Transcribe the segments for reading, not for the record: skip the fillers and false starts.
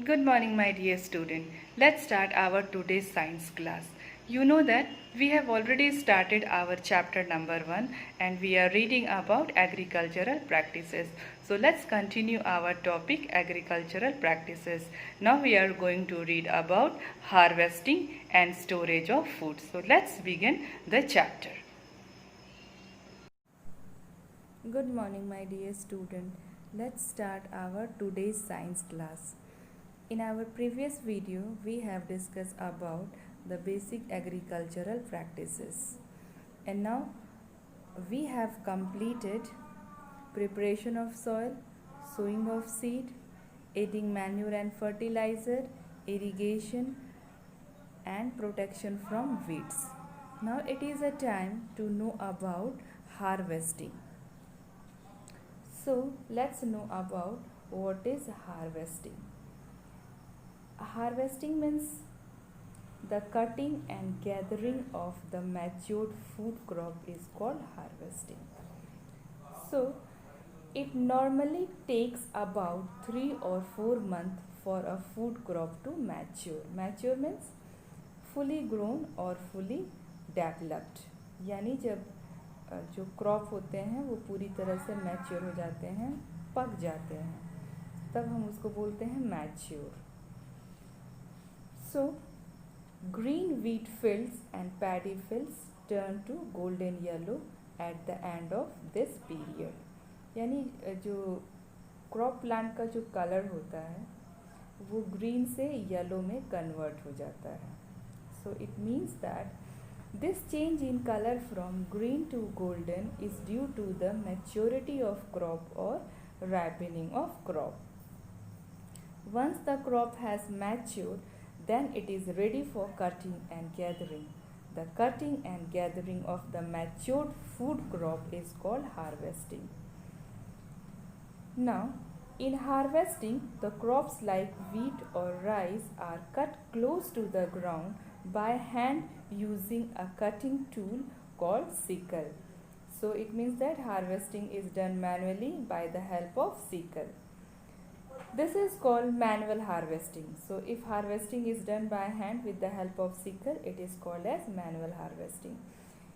Good morning, my dear student. Let's start our today's science class. You know that we have already started our chapter number 1 and we are reading about agricultural practices. So let's continue our topic agricultural practices. Now we are going to read about harvesting and storage of food. So let's begin the chapter. Good morning, my dear student. Let's start our today's science class. In our previous video, we have discussed about the basic agricultural practices. And now we have completed preparation of soil, sowing of seed, adding manure and fertilizer, irrigation and protection from weeds. Now it is a time to know about harvesting. So let's know about what is harvesting. Harvesting means the cutting and gathering of the matured food crop is called harvesting. So it normally takes about 3 or 4 months for a food crop to mature. Mature means fully grown or fully developed. यानी जब जो crop होते हैं वो पूरी तरह से mature हो जाते हैं, पक जाते हैं, तब हम उसको बोलते हैं mature. So green wheat fields and paddy fields turn to golden yellow at the end of this period. यानी जो क्रॉप प्लांट का जो कलर होता है वो ग्रीन से येलो में कन्वर्ट हो जाता है. So it means that this change in color from green to golden is due to the maturity of crop or ripening of crop. Once the crop has matured, then it is ready for cutting and gathering. The cutting and gathering of the matured food crop is called harvesting. Now, in harvesting, the crops like wheat or rice are cut close to the ground by hand using a cutting tool called sickle. So it means that harvesting is done manually by the help of sickle. This is called manual harvesting. So if harvesting is done by hand with the help of sickle, it is called as manual harvesting.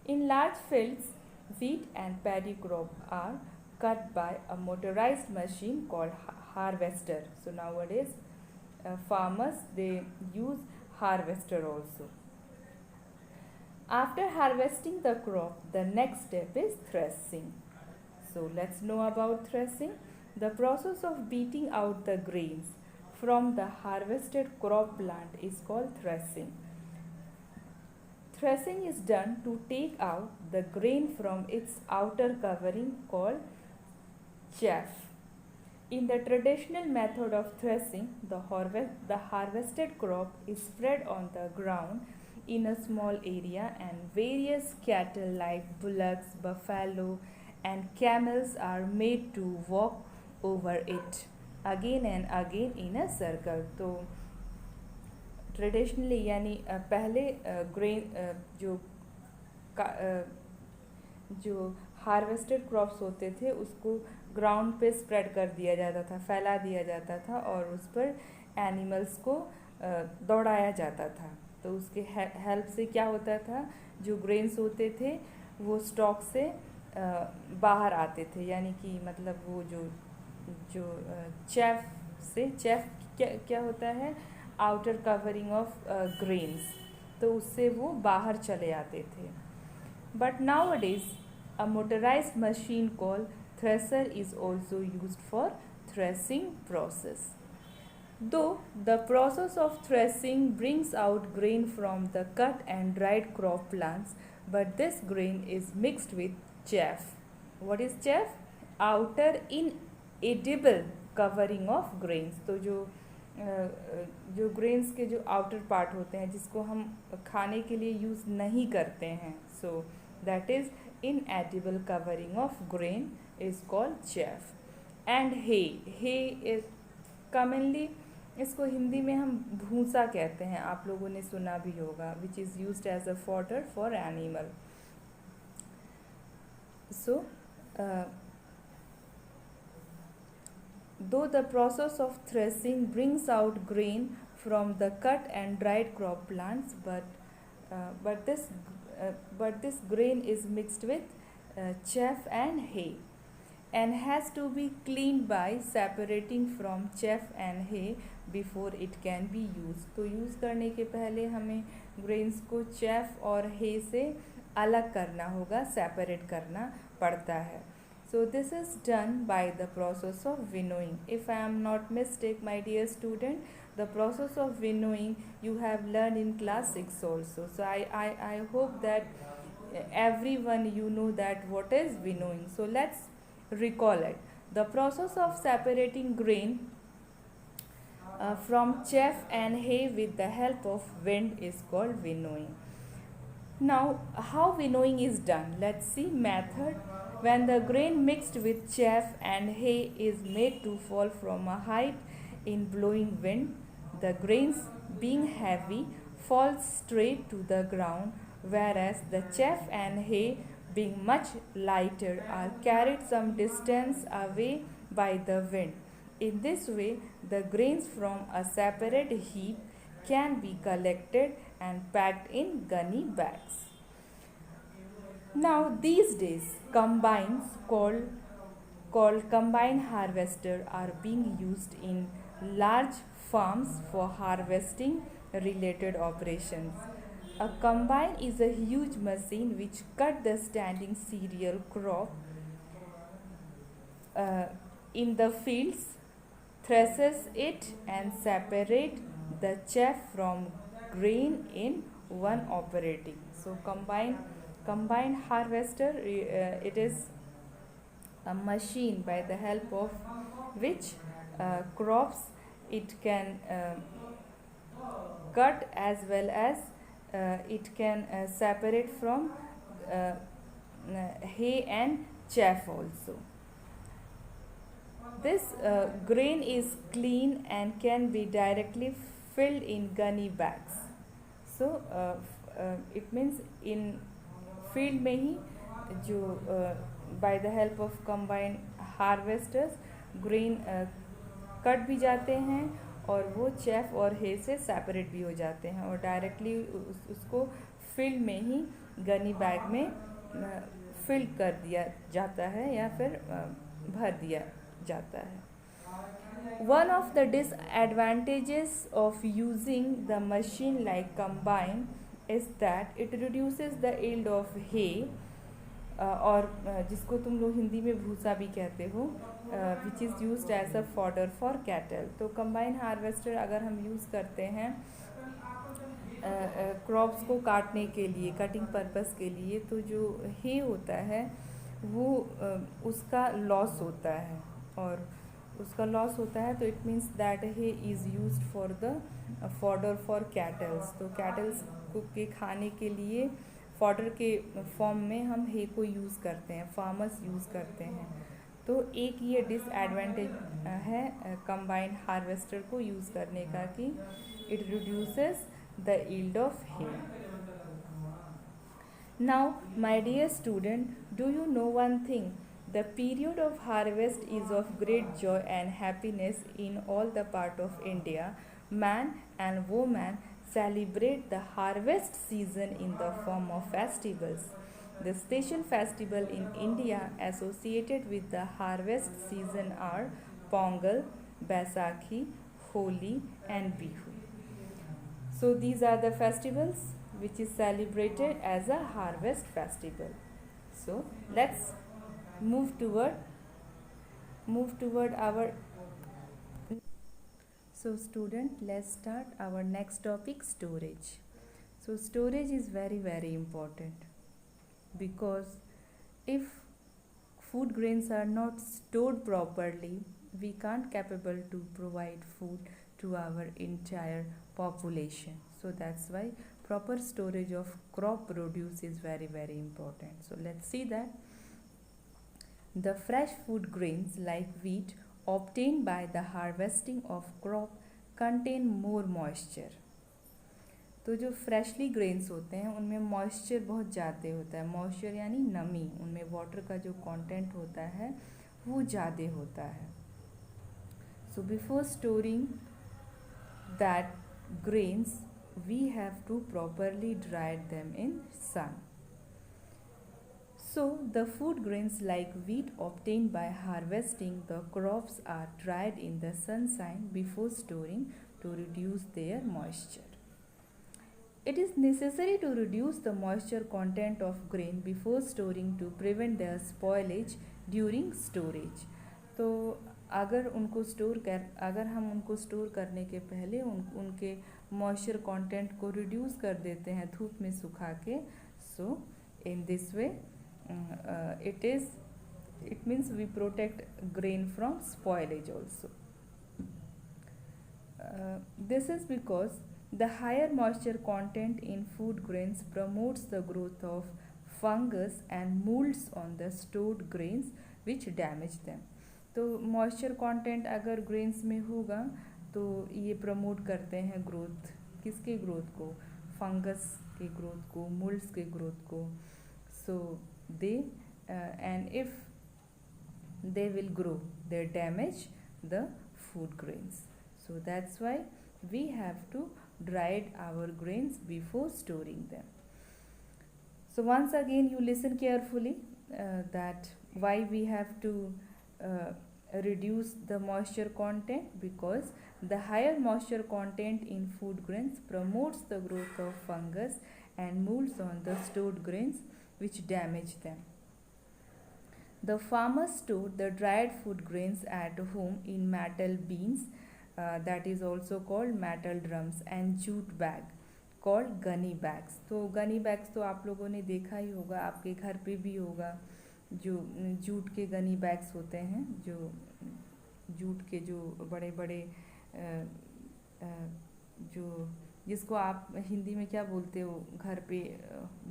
In large fields, wheat and paddy crop are cut by a motorized machine called harvester. So nowadays farmers they use harvester also. After harvesting the crop, the next step is threshing. So let's know about threshing. The process of beating out the grains from the harvested crop plant is called threshing. Threshing is done to take out the grain from its outer covering called chaff. In the traditional method of threshing, the harvested crop is spread on the ground in a small area and various cattle like bullocks, buffalo and camels are made to walk over it again and again in a circle. तो traditionally यानी पहले grain जो harvested crops होते थे उसको ground पे spread कर दिया जाता था, फैला दिया जाता था और उस पर एनिमल्स को दौड़ाया जाता था. तो उसके हेल्प से क्या होता था, जो ग्रेन्स होते थे वो स्टॉक से बाहर आते थे. यानी कि मतलब वो जो चैफ क्या होता है, आउटर कवरिंग ऑफ ग्रेन्स, तो उससे वो बाहर चले आते थे. But nowadays a motorized machine called thresher is also used for threshing process. Though the process of threshing brings out grain from the cut and dried crop plants, but this grain is mixed with chaff. What is chaff? Outer inedible covering of grains. तो जो grains के जो outer part होते हैं जिसको हम खाने के लिए यूज़ नहीं करते हैं, so that is inedible covering of grain is called chaff. And hay is commonly, इसको हिंदी में हम भूसा कहते हैं, आप लोगों ने सुना भी होगा, which is used as a fodder for animal. So though the process of threshing brings out grain from the cut and dried crop plants, uh, but this but this grain is mixed with chaff and hay and has to be cleaned by separating from chaff and hay before it can be used. तो use करने के पहले हमें grains को chaff और hay से अलग करना होगा, सेपरेट करना पड़ता है. So this is done by the process of winnowing. If I am not mistake, my dear student, the process of winnowing you have learned in class 6 also. So I hope that everyone you know that what is winnowing. So let's recall it. The process of separating grain from chaff and hay with the help of wind is called winnowing. Now, how winnowing is done? Let's see method. When the grain mixed with chaff and hay is made to fall from a height in blowing wind, the grains, being heavy, fall straight to the ground, whereas the chaff and hay, being much lighter, are carried some distance away by the wind. In this way, the grains from a separate heap can be collected and packed in gunny bags. Now these days, combines called combine harvester are being used in large farms for harvesting related operations. A combine is a huge machine which cut the standing cereal crop in the fields, threshes it and separate the chaff from grain in one operating. So combined harvester, it is a machine by the help of which crops it can cut as well as it can separate from hay and chaff also. This grain is clean and can be directly filled in gunny bags. So it means in field में ही जो by the help of combine harvesters grain cut भी जाते हैं और वो chaff और हे से separate भी हो जाते हैं और डायरेक्टली उसको फील्ड में ही गनी बैग में फिल कर दिया जाता है या फिर भर दिया जाता है. One of the disadvantages of using the machine like combine is that it reduces the yield of hay और जिसको तुम लोग हिंदी में भूसा भी कहते हो, which is used as a fodder for cattle. तो combine harvester अगर हम यूज़ करते हैं क्रॉप्स को काटने के लिए, कटिंग पर्पस के लिए, तो जो hay होता है वो उसका लॉस होता है और उसका लॉस होता है तो it means that hay is used for the fodder for cattles. तो कैटल्स के खाने के लिए फॉडर के फॉर्म में हम हे को यूज़ करते हैं, फार्मर्स यूज़ करते हैं. तो एक ये डिसएडवांटेज है कंबाइन हार्वेस्टर को यूज़ करने का कि it reduces the yield of hay. Now my dear student, do you know one thing? The period of harvest is of great joy and happiness in all the part of India. Man and woman celebrate the harvest season in the form of festivals. The special festival in India associated with the harvest season are Pongal, Baisakhi, Holi and Bihu. So these are the festivals which is celebrated as a harvest festival. So let's move toward our. So student, let's start our next topic, storage. So storage is very very important because if food grains are not stored properly, we can't capable to provide food to our entire population. So that's why proper storage of crop produce is very very important. So let's see that. The fresh food grains like wheat obtained by the harvesting of crop contain more moisture. तो जो freshly grains होते हैं उनमें moisture बहुत ज़्यादा होता है. Moisture यानी नमी, उनमें वाटर का जो कंटेंट होता है वो ज़्यादा होता है. So before storing that grains, we have to properly dry them in sun. So the food grains like wheat obtained by harvesting the crops are dried in the sunshine before storing to reduce their moisture. It is necessary to reduce the moisture content of grain before storing to prevent their spoilage during storage. तो अगर हम उनको store करने के पहले उनके moisture content को reduce कर देते हैं धूप में सुखा के, so in this way it means we protect grain from spoilage also. This is because the higher moisture content in food grains promotes the growth of fungus and molds on the stored grains which damage them. तो moisture content अगर grains में होगा तो ये promote करते हैं growth, किसके growth को, फंगस के ग्रोथ को, मोल्ड्स के ग्रोथ को. सो दे and if they will grow, they damage the food grains. So that's why we have to dry our grains before storing them. So once again you listen carefully that why we have to reduce the moisture content, because the higher moisture content in food grains promotes the growth of fungus and molds on the stored grains which damage them. The farmers store the dried food grains at home in metal beans, that is also called metal drums, and jute bag called gunny bags. तो Ghani bags तो आप लोगों ने देखा ही होगा, आपके घर पे भी होगा, जो जूट के गनी बैग्स होते हैं, जो जूट के जो बड़े बड़े जो जिसको आप हिंदी में क्या बोलते हो, घर पे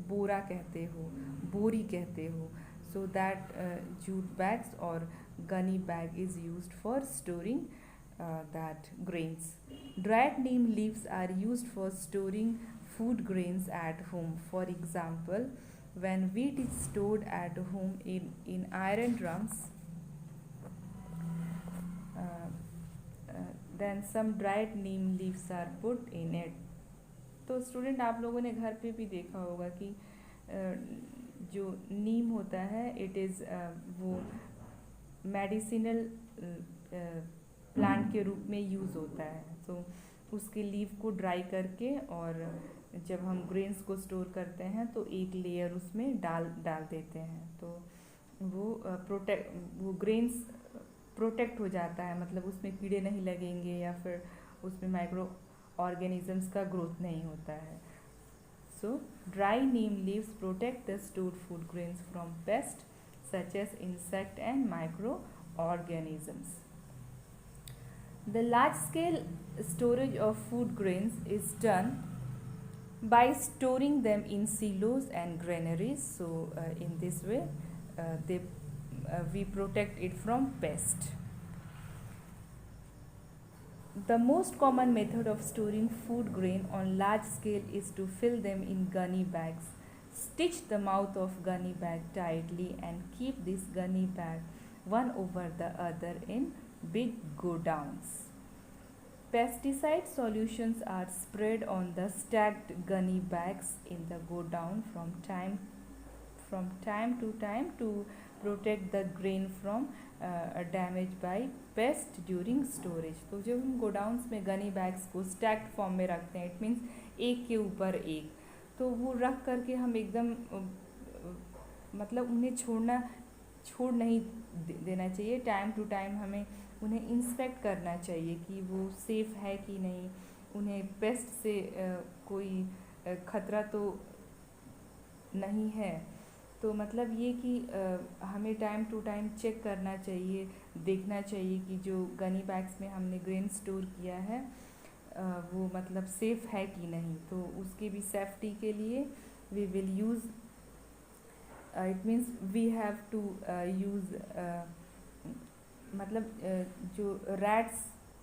बोरा कहते हो, बोरी कहते हो. So that jute bags or gunny bag is used for storing that grains. Dried neem leaves are used for storing food grains at home. For example, when wheat is stored at home in iron drums, then some dried neem leaves are put in it. तो student आप लोगों ने घर पे भी देखा होगा कि जो नीम होता है, इट इज़ वो मेडिसिनल प्लांट के रूप में यूज़ होता है. तो उसके लीव को ड्राई करके और जब हम ग्रेन्स को स्टोर करते हैं तो एक लेयर उसमें डाल देते हैं, तो वो ग्रेन्स प्रोटेक्ट हो जाता है, मतलब उसमें कीड़े नहीं लगेंगे या फिर उसमें माइक्रो ऑर्गेनिजम्स का ग्रोथ नहीं होता है. So, dry neem leaves protect the stored food grains from pests such as insect and microorganisms. The large-scale storage of food grains is done by storing them in silos and granaries. So, in this way, we protect it from pests. The most common method of storing food grain on large scale is to fill them in gunny bags. Stitch the mouth of gunny bag tightly and keep this gunny bag one over the other in big godowns. Pesticide solutions are spread on the stacked gunny bags in the godown from time to time to protect the grain from damage by paste during storage. तो जब हम godowns में Ghani bags को stacked form में रखते हैं, it means एक के ऊपर एक, तो वो रख करके हम एकदम मतलब उन्हें छोड़ नहीं देना चाहिए. टाइम टू टाइम हमें उन्हें इंस्पेक्ट करना चाहिए कि वो सेफ़ है कि नहीं, उन्हें पेस्ट से कोई ख़तरा तो नहीं है. तो मतलब ये कि हमें टाइम टू टाइम चेक करना चाहिए, देखना चाहिए कि जो गनी बैग्स में हमने ग्रेन स्टोर किया है वो मतलब सेफ़ है कि नहीं. तो उसके भी सेफ्टी के लिए we will use, it means we have to use, मतलब जो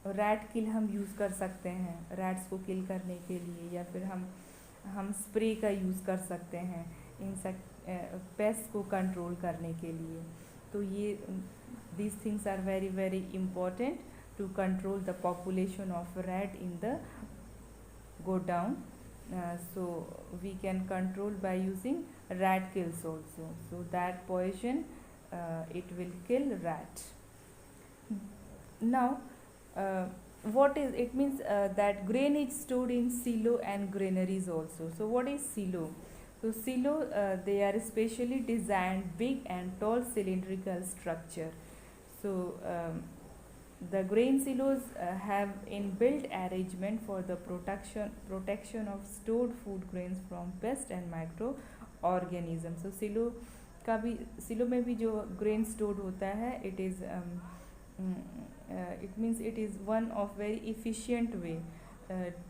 रैट किल हम यूज़ कर सकते हैं रैट्स को किल करने के लिए, या फिर हम स्प्रे का यूज़ कर सकते हैं इंसेक्ट पेस्ट को कंट्रोल करने के लिए. तो ये these things are very very important to control the population of rat in the go down. So we can control by using rat kills also. So that poison it will kill rat. Now what is it means that grain is stored in silo and granaries also. So what is silo? So silo they are specially designed big and tall cylindrical structure. So the grain silos have inbuilt arrangement for the protection of stored food grains from pest and microorganisms. So सिलो में भी जो grain stored होता है it means it is one of very efficient way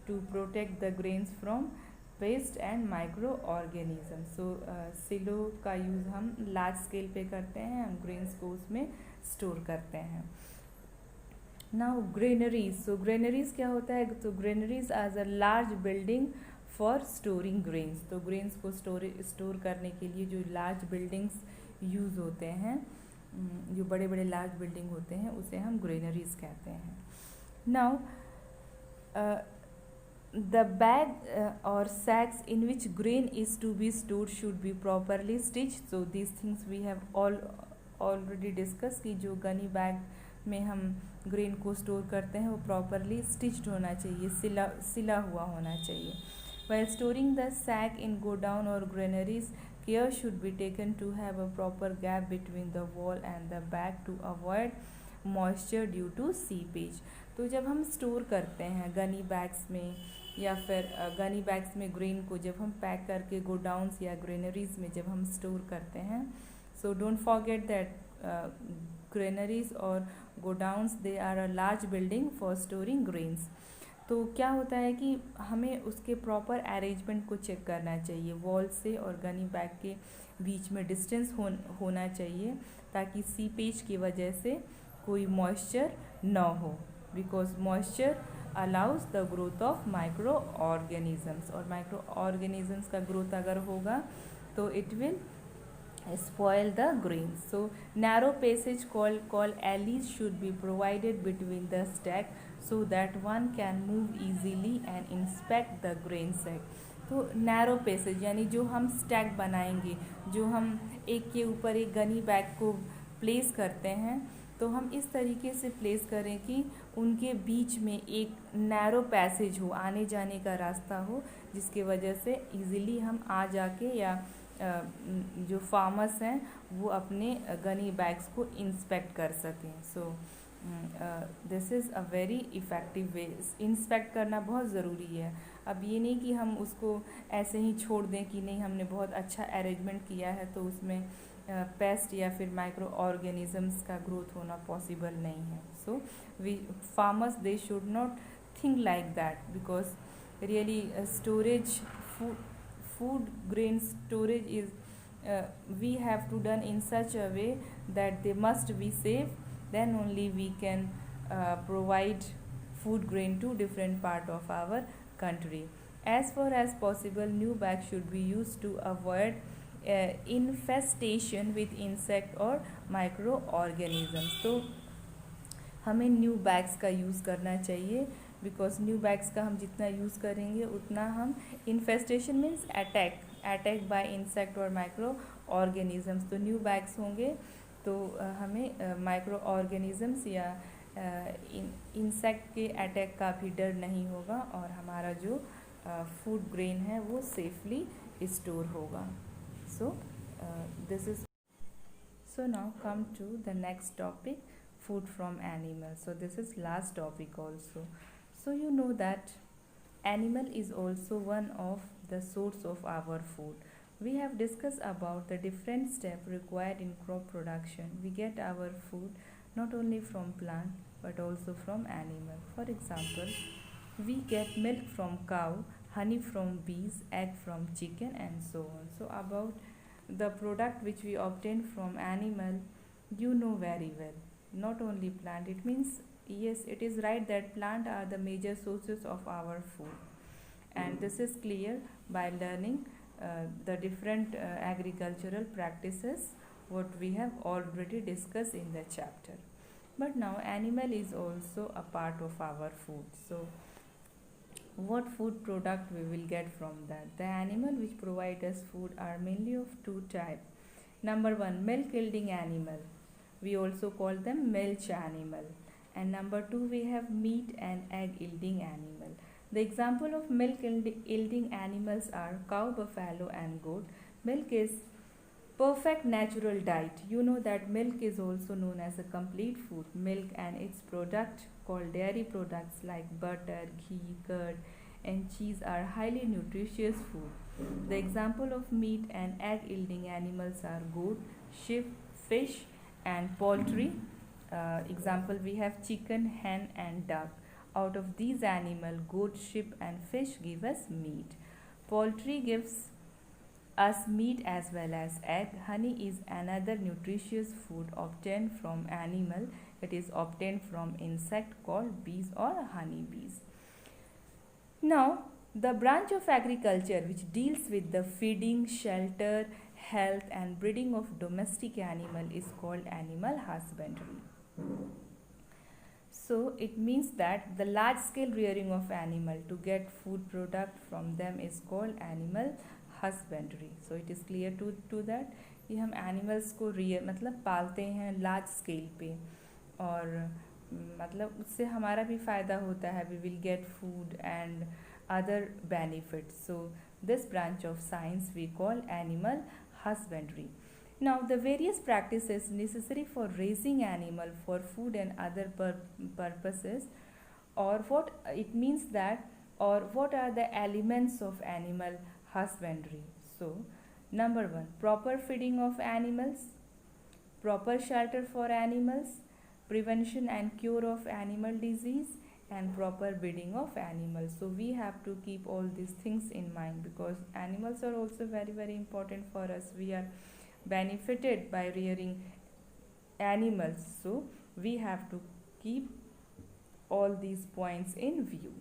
to protect the grains from pest and microorganism. So silo का use हम large scale पे करते हैं, हम ग्रेन्स को उसमें स्टोर करते हैं. Now granaries. सो ग्रेनरीज क्या होता है? तो granaries as a large building for storing grains. तो ग्रेन्स को स्टोर करने के लिए जो लार्ज बिल्डिंग्स यूज़ होते हैं, जो बड़े बड़े लार्ज बिल्डिंग होते हैं, उसे हम ग्रेनरीज कहते हैं. Now the bag or sacks in which grain is to be stored should be properly stitched. So these things we have already discussed कि जो गनी बैग में हम ग्रेन को स्टोर करते हैं वो प्रॉपरली स्टिच्ड होना चाहिए, सिला हुआ होना चाहिए. While storing the sack in godown or granaries, care should be taken to have a proper gap between the wall and the bag to avoid moisture due to seepage. तो जब हम store करते हैं गनी बैग्स में या फिर Ghani bags में grain को जब हम पैक करके गोडाउन्स या ग्रेनरीज में जब हम स्टोर करते हैं, so don't forget that granaries और godowns they are a large building for storing grains. तो क्या होता है कि हमें उसके प्रॉपर अरेंजमेंट को चेक करना चाहिए. वॉल से और गनी बैग के बीच में डिस्टेंस होना चाहिए ताकि सीपेज की वजह से कोई मॉइस्चर न हो, because moisture allows the growth of micro organisms. और माइक्रो ऑर्गेनिजम्स का ग्रोथ अगर होगा तो it will spoil the grains. So narrow passage called alleys should be provided between the stack so that one can move easily and inspect the grain sack. तो narrow passage यानी जो हम stack बनाएंगे, जो हम एक के ऊपर एक गनी बैग को प्लेस करते हैं, तो हम इस तरीके से प्लेस करें कि उनके बीच में एक नैरो पैसेज हो, आने जाने का रास्ता हो, जिसके वजह से इजीली हम आ जाके या जो फार्मर्स हैं वो अपने गनी बैग्स को इंस्पेक्ट कर सकें. So this is a very effective way. Inspect करना बहुत ज़रूरी है. अब ये नहीं कि हम उसको ऐसे ही छोड़ दें कि नहीं हमने बहुत अच्छा अरेंजमेंट किया है तो उसमें पेस्ट या फिर माइक्रो ऑर्गेनिजम्स का ग्रोथ होना पॉसिबल नहीं है. So we farmers they should not think like that, because really storage food grain storage is we have to done in such a way that they must be safe, then only we can provide food grain to different part of our country. As far as possible, new bags should be used to avoid infestation with insect or microorganisms. तो हमें new bags का use करना चाहिए, because new bags का हम जितना use करेंगे उतना हम infestation means attack by insect और माइक्रो ऑर्गेनिजम्स. तो न्यू बैग्स होंगे तो हमें माइक्रो ऑर्गेनिजम्स या इंसेक्ट के अटैक का भी डर नहीं होगा और हमारा जो फूड ग्रेन है वो सेफली स्टोर होगा. So this is so now come to the next topic, food from animals. So this is last topic also. So you know that animal is also one of the source of our food. We have discussed about the different steps required in crop production. We get our food not only from plant but also from animal. For example, we get milk from cow, honey from bees, egg from chicken and so on. So about the product which we obtain from animal, you know very well, not only plant. It means yes, it is right that plant are the major sources of our food, and this is clear by learning the different agricultural practices what we have already discussed in the chapter. But now animal is also a part of our food. So what food product we will get from that? The animal which provide us food are mainly of two type. Number one, milk yielding animal. We also call them milch animal. And number two, we have meat and egg yielding animal. The example of milk yielding animals are cow, buffalo and goat. Milk is perfect natural diet. You know that milk is also known as a complete food. Milk and its product called dairy products like butter, ghee, curd and cheese are highly nutritious food. The example of meat and egg yielding animals are goat, sheep, fish and poultry. Example, we have chicken, hen and duck. Out of these animals, goat, sheep and fish give us meat. Poultry gives us meat as well as egg. Honey is another nutritious food obtained from animal. It is obtained from insect called bees or honey bees. Now, the branch of agriculture which deals with the feeding, shelter, health and breeding of domestic animal is called animal husbandry. So it means that the large scale rearing of animal to get food product from them is called animal husbandry. So it is clear to that कि हम animals को rear मतलब पालते हैं large scale पे और मतलब उससे हमारा भी फ़ायदा होता है. We will get food and other benefits. So this branch of science we call animal husbandry. Now the various practices necessary for raising animal for food and other purposes, or what it means that, or what are the elements of animal husbandry. So number one, proper feeding of animals, proper shelter for animals, prevention and cure of animal disease and proper breeding of animals. So we have to keep all these things in mind because animals are also very important for us. We are benefited by rearing animals, so we have to keep all these points in view.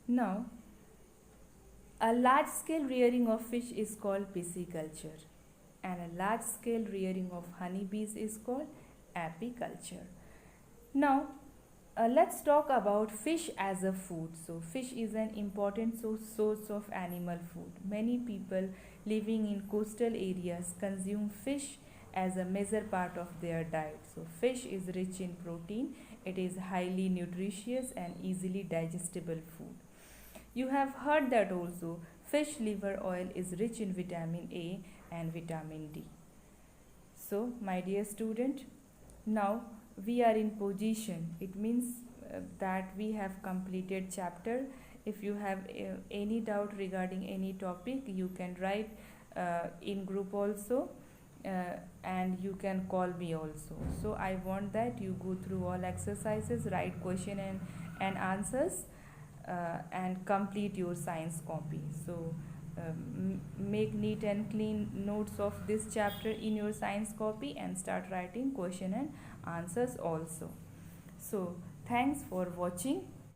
Now, a large scale rearing of fish is called pisciculture and a large scale rearing of honeybees is called apiculture. Now, let's talk about fish as a food. So fish is an important source of animal food. Many people living in coastal areas consume fish as a major part of their diet. So fish is rich in protein. It is highly nutritious and easily digestible food. You have heard that also fish liver oil is rich in vitamin A and vitamin D. So my dear student, now we are in position. It means that we have completed chapter. If you have any doubt regarding any topic, you can write in group also and you can call me also. So I want that you go through all exercises, write question and answers and complete your science copy. So make neat and clean notes of this chapter in your science copy and start writing question and answers also. So thanks for watching.